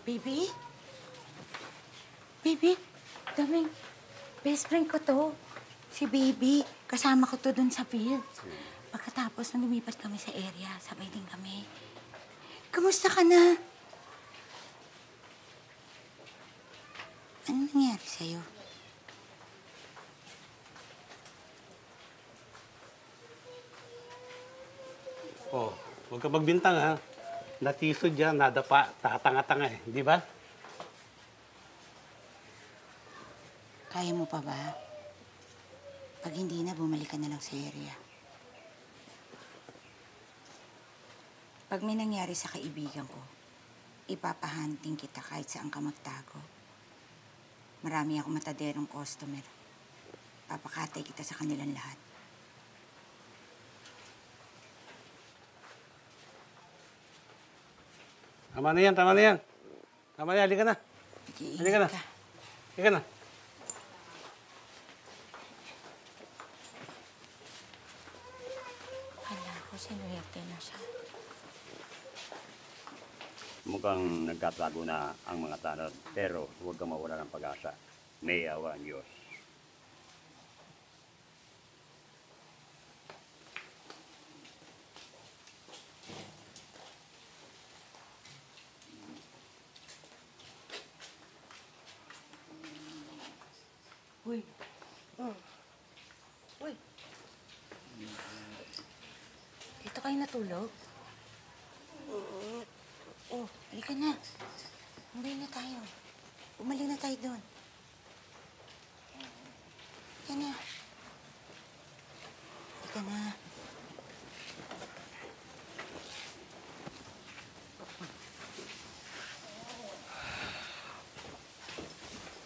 Baby? Baby, daming best friend ko to. Si Baby. Kasama ko to dun sa field. Pagkatapos nung lumipat kami sa area, sabay din kami. Kamusta ka na? Anong nangyari sa'yo? Oh, huwag ka magbintang, ha? Natisod yan, nadapa, tatanga-tanga eh. Di ba? Kaya mo pa ba? Pag hindi na, bumalik ka na lang sa area. Pag may nangyari sa kaibigan ko, ipapahanting kita kahit saan ka magtago. Marami akong mataderong customer. Papakatay kita sa kanilang lahat. Tama na yan, tama na yan. Tama na yan, halika na. Halika na. Halika na. Kala ko sinuwerte na siya. Mukhang nagkatago na ang mga tanod, pero huwag kang mawala ng pag-asa. May awa ang Diyos. Uy. Uy. Dito kayo natulog? Oh, halika na. Umuwi na tayo. Umaling na tayo doon. Halika na. Halika na.